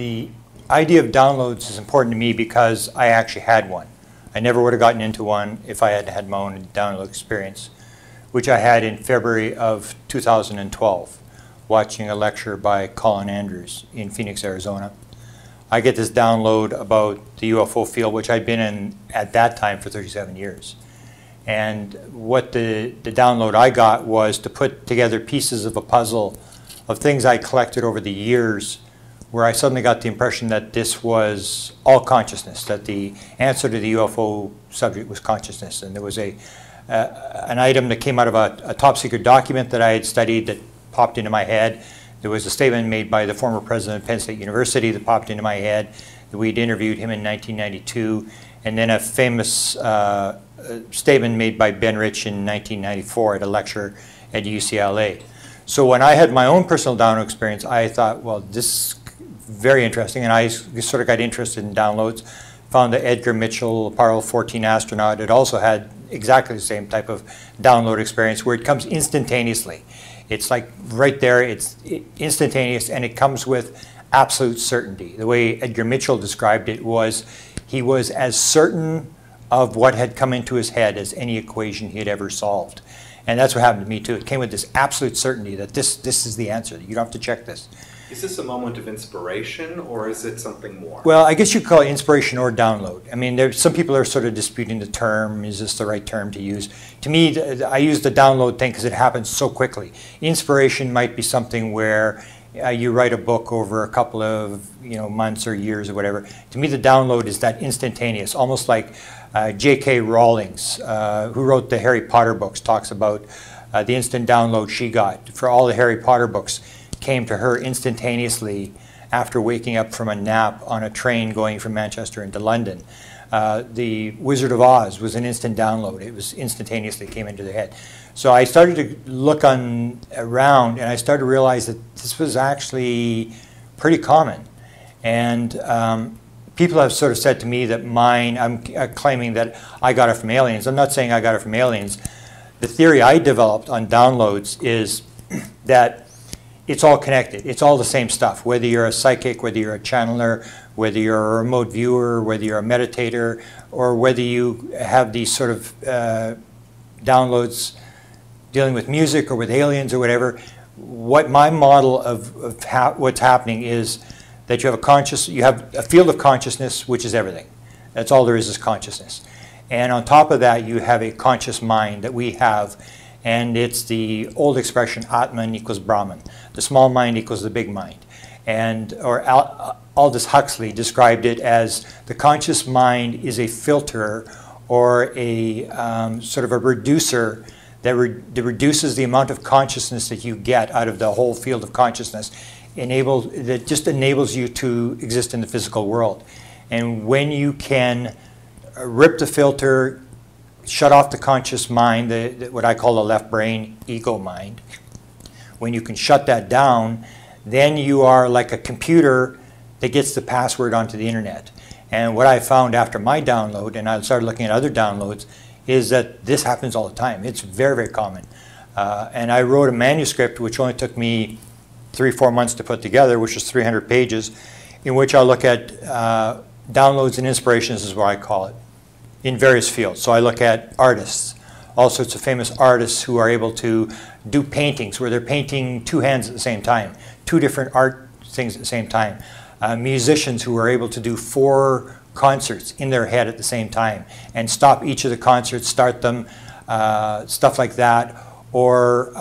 the idea of downloads is important to me because I actually had one. I never would have gotten into one if I had had my own download experience, which I had in February of 2012, watching a lecture by Colin Andrews in Phoenix, Arizona. I get this download about the UFO field, which I'd been in at that time for 37 years. And what the download I got was to put together pieces of a puzzle of things I collected over the years, where I suddenly got the impression that this was all consciousness, that the answer to the UFO subject was consciousness. And there was an item that came out of a top secret document that I had studied that popped into my head. There was a statement made by the former president of Penn State University that popped into my head. We'd interviewed him in 1992. And then a famous statement made by Ben Rich in 1994 at a lecture at UCLA. So when I had my own personal download experience, I thought, well, this is very interesting, and I sort of got interested in downloads. Found that Edgar Mitchell, Apollo 14 astronaut, had also had exactly the same type of download experience where it comes instantaneously. It's like right there, it's instantaneous, and it comes with absolute certainty. The way Edgar Mitchell described it was, he was as certain of what had come into his head as any equation he had ever solved. And that's what happened to me too. It came with this absolute certainty that this is the answer. You don't have to check this. Is this a moment of inspiration, or is it something more? Well, I guess you could call it inspiration or download. I mean, some people are sort of disputing the term. Is this the right term to use? To me, I use the download thing because it happens so quickly. Inspiration might be something where you write a book over a couple of months or years or whatever. To me, the download is that instantaneous, almost like J.K. Rowling's, who wrote the Harry Potter books, talks about the instant download she got for all the Harry Potter books. Came to her instantaneously after waking up from a nap on a train going from Manchester into London. The Wizard of Oz was an instant download. It was instantaneously came into the head. So I started to look around, and I started to realize that this was actually pretty common. And people have sort of said to me that I'm claiming that I got it from aliens. I'm not saying I got it from aliens. The theory I developed on downloads is that it's all connected. It's all the same stuff, whether you're a psychic, whether you're a channeler, whether you're a remote viewer, whether you're a meditator, or whether you have these sort of downloads dealing with music or with aliens or whatever. What my model of what's happening is that you have a field of consciousness, which is everything. That's all there is consciousness. And on top of that, you have a conscious mind that we have. And it's the old expression, Atman equals Brahman. The small mind equals the big mind. Or Aldous Huxley described it as the conscious mind is a filter or a sort of a reducer that reduces the amount of consciousness that you get out of the whole field of consciousness, that just enables you to exist in the physical world. And when you can rip the filter, shut off the conscious mind, what I call the left brain, ego mind. When you can shut that down, then you are like a computer that gets the password onto the internet. And what I found after my download, and I started looking at other downloads, is that this happens all the time. It's very, very common. And I wrote a manuscript which only took me 3-4 months to put together, which was 300 pages, in which I look at downloads and inspirations is what I call it, in various fields. So I look at artists, all sorts of famous artists who are able to do paintings where they're painting two hands at the same time, two different art things at the same time. Musicians who are able to do 4 concerts in their head at the same time and stop each of the concerts, start them, stuff like that. Or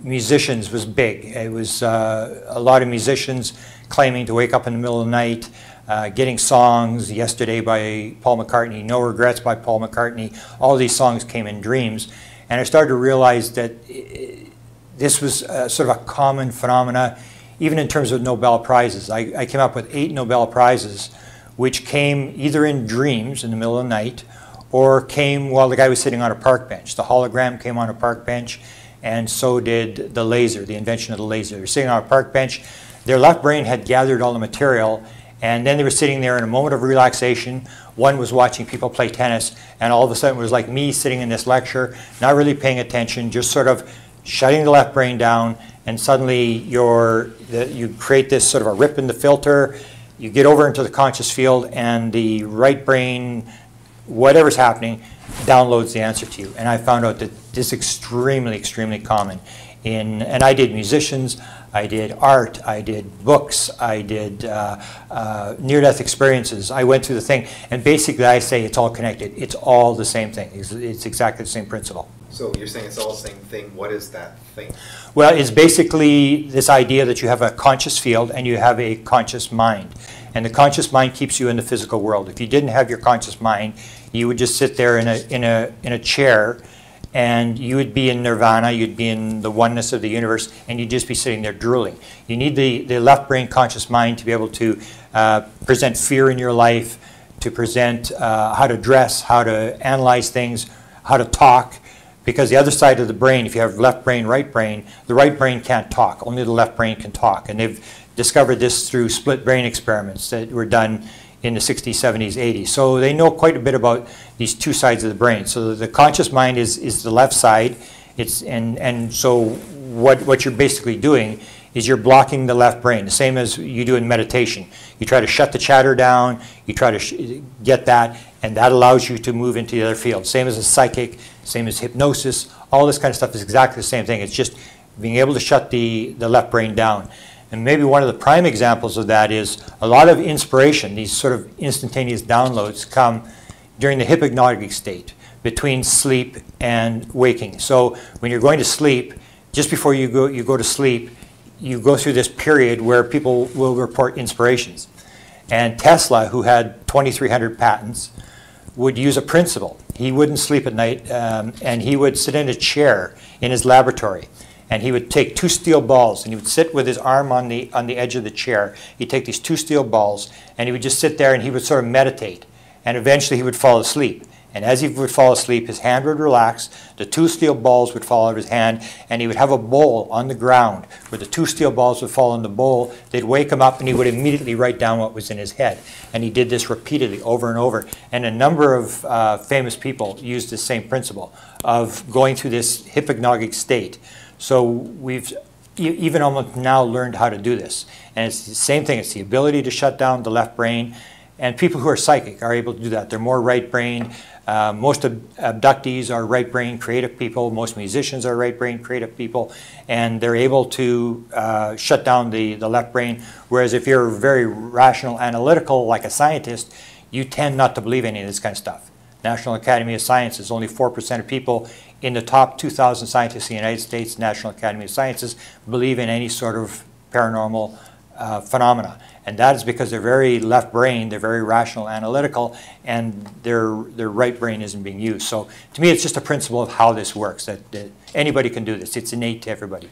musicians was big. It was a lot of musicians claiming to wake up in the middle of the night, getting songs, Yesterday by Paul McCartney, No Regrets by Paul McCartney. All these songs came in dreams. And I started to realize that this was sort of a common phenomena, even in terms of Nobel Prizes. I came up with 8 Nobel Prizes, which came either in dreams in the middle of the night, or came while the guy was sitting on a park bench. The hologram came on a park bench, and so did the laser, the invention of the laser. They were sitting on a park bench. Their left brain had gathered all the material, and then they were sitting there in a moment of relaxation. One was watching people play tennis, and all of a sudden it was like me sitting in this lecture, not really paying attention, just sort of shutting the left brain down, and suddenly you create this sort of a rip in the filter, you get over into the conscious field, and the right brain, whatever's happening, downloads the answer to you. And I found out that this is extremely, extremely common. And I did musicians, I did art, I did books, I did near-death experiences. I went through the thing, and basically I say it's all connected. It's all the same thing. It's exactly the same principle. So you're saying it's all the same thing. What is that thing? Well, it's basically this idea that you have a conscious field and you have a conscious mind. And the conscious mind keeps you in the physical world. If you didn't have your conscious mind, you would just sit there in a chair, and you would be in nirvana, you'd be in the oneness of the universe, and you'd just be sitting there drooling. You need the left brain conscious mind to be able to present fear in your life, to present how to dress, how to analyze things, how to talk. Because the other side of the brain, if you have left brain, right brain, the right brain can't talk. Only the left brain can talk. And they've discovered this through split brain experiments that were done in the 60s, 70s, 80s. So they know quite a bit about these two sides of the brain. So the conscious mind is the left side. And so what you're basically doing is you're blocking the left brain, the same as you do in meditation. You try to shut the chatter down, you try to get that, and that allows you to move into the other field. Same as a psychic, same as hypnosis, all this kind of stuff is exactly the same thing. It's just being able to shut the left brain down. And maybe one of the prime examples of that is a lot of inspiration, these sort of instantaneous downloads come during the hypnagogic state, between sleep and waking. So when you're going to sleep, just before you go to sleep, you go through this period where people will report inspirations. And Tesla, who had 2,300 patents, would use a principle. He wouldn't sleep at night, and he would sit in a chair in his laboratory. And he would take two steel balls, and he would sit with his arm on the edge of the chair. He'd take these two steel balls, and he would just sit there, and he would sort of meditate. And eventually he would fall asleep. And as he would fall asleep, his hand would relax, the two steel balls would fall out of his hand, and he would have a bowl on the ground where the two steel balls would fall in the bowl. They'd wake him up, and he would immediately write down what was in his head. And he did this repeatedly over and over. And a number of famous people used the same principle of going through this hypnagogic state. So we've even almost now learned how to do this. And it's the same thing. It's the ability to shut down the left brain. And people who are psychic are able to do that. They're more right-brained. Most abductees are right-brained creative people. Most musicians are right-brained creative people. And they're able to shut down the left brain. Whereas if you're very rational, analytical, like a scientist, you tend not to believe any of this kind of stuff. National Academy of Sciences, only 4% of people in the top 2,000 scientists in the United States, National Academy of Sciences, believe in any sort of paranormal phenomena. And that is because they're very left-brained, they're very rational, analytical, and their right brain isn't being used. So to me, it's just a principle of how this works, that anybody can do this. It's innate to everybody.